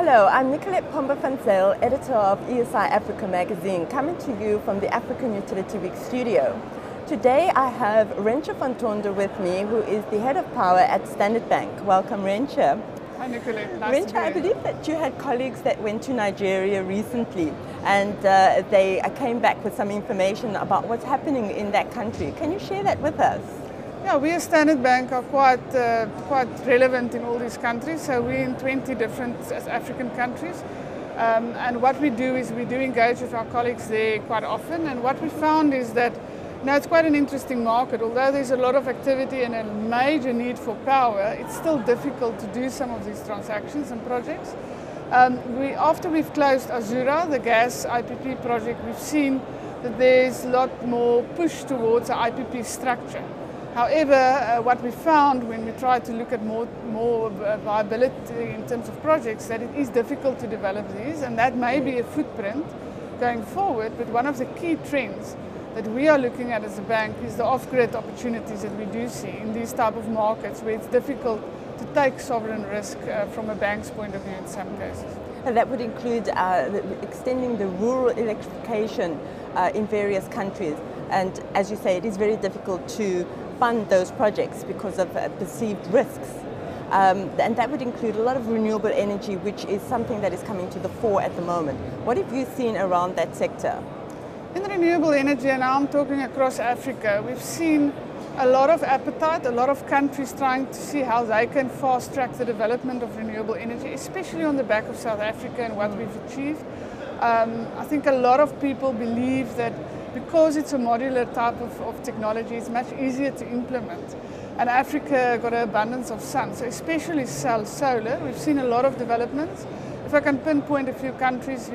Hello, I'm Nicolette Pomba-Van-Zyl, editor of ESI Africa magazine, coming to you from the African Utility Week studio. Today I have Rentia from Tonder with me, who is the head of power at Standard Bank. Welcome, Rentia. Hi, Nicolette. Nice to be Rentia, I here. believe that you had colleagues that went to Nigeria recently, and they came back with some information about what's happening in that country. Can you share that with us? Yeah, we as Standard Bank are quite relevant in all these countries. So we're in 20 different African countries. And what we do is we do engage with our colleagues there quite often. And what we found is that now it's quite an interesting market. Although there's a lot of activity and a major need for power, it's still difficult to do some of these transactions and projects. After we've closed Azura, the gas IPP project, we've seen that there's a lot more push towards an IPP structure. However, what we found when we tried to look at more viability in terms of projects, that it is difficult to develop these, and that may be a footprint going forward. But one of the key trends that we are looking at as a bank is the off-grid opportunities that we do see in these type of markets where it's difficult to take sovereign risk from a bank's point of view in some cases. And that would include extending the rural electrification in various countries. And as you say, it is very difficult to fund those projects because of perceived risks. And that would include a lot of renewable energy, which is something that is coming to the fore at the moment. What have you seen around that sector? In renewable energy, and I'm talking across Africa, we've seen a lot of appetite, a lot of countries trying to see how they can fast track the development of renewable energy, especially on the back of South Africa and what we've achieved. I think a lot of people believe that because it's a modular type of technology, it's much easier to implement. And Africa got an abundance of sun, so especially solar. We've seen a lot of developments. If I can pinpoint a few countries,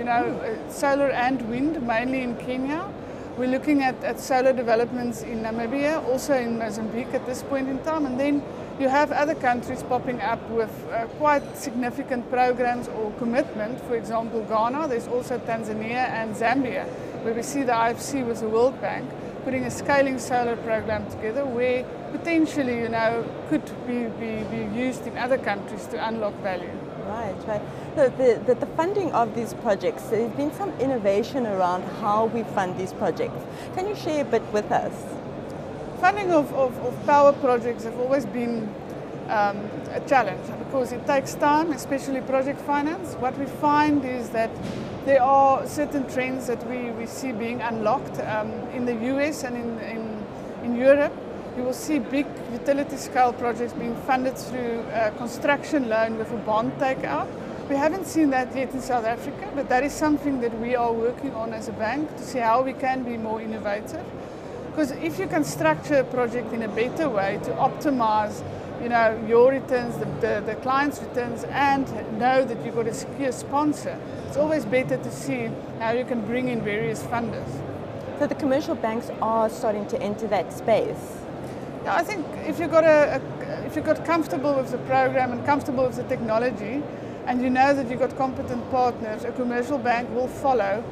solar and wind, mainly in Kenya. We're looking at solar developments in Namibia, also in Mozambique at this point in time. And then you have other countries popping up with quite significant programs or commitment. For example, Ghana. There's also Tanzania and Zambia, where we see the IFC with the World Bank putting a scaling solar program together where potentially, could be used in other countries to unlock value. Right. So the funding of these projects, there's been some innovation around how we fund these projects. Can you share a bit with us? Funding of power projects have always been a challenge because it takes time, especially project finance. What we find is that there are certain trends that we see being unlocked in the US and in Europe. You will see big utility scale projects being funded through a construction loan with a bond takeout. We haven't seen that yet in South Africa, but that is something that we are working on as a bank to see how we can be more innovative. Because if you can structure a project in a better way to optimize your returns, the client's returns, and know that you've got a secure sponsor, it's always better to see how you can bring in various funders. So the commercial banks are starting to enter that space. Yeah, I think if you got comfortable with the program and comfortable with the technology, and you know that you've got competent partners, a commercial bank will follow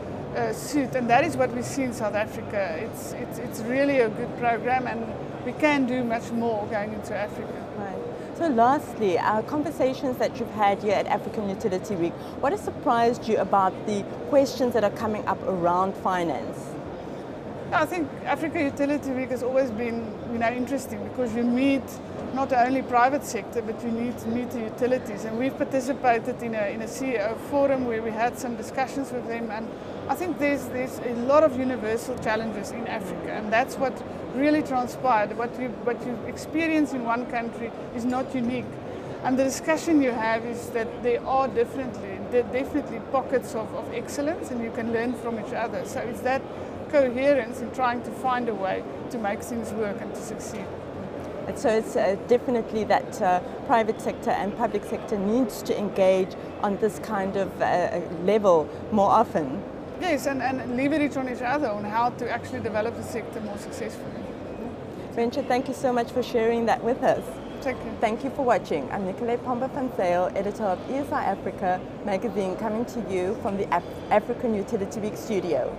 suit, and that is what we see in South Africa. It's really a good program, and we can do much more going into Africa. Right. So lastly, our conversations that you've had here at African Utility Week, what has surprised you about the questions that are coming up around finance? I think Africa Utility Week has always been interesting because you meet not only private sector, but you need to meet the utilities. And we've participated in a CEO forum where we had some discussions with them. And I think there's a lot of universal challenges in Africa, and that's what really transpired. What you experience in one country is not unique. And the discussion you have is that there are definitely pockets of excellence, and you can learn from each other. So it's that coherence in trying to find a way to make things work and to succeed. And so it's definitely that private sector and public sector needs to engage on this kind of level more often. Yes, and leverage on each other on how to actually develop the sector more successfully. Rentia, thank you so much for sharing that with us. Thank you. Thank you for watching. I'm Nicolette Pomba-Van-Zyl, editor of ESI Africa magazine, coming to you from the African Utility Week studio.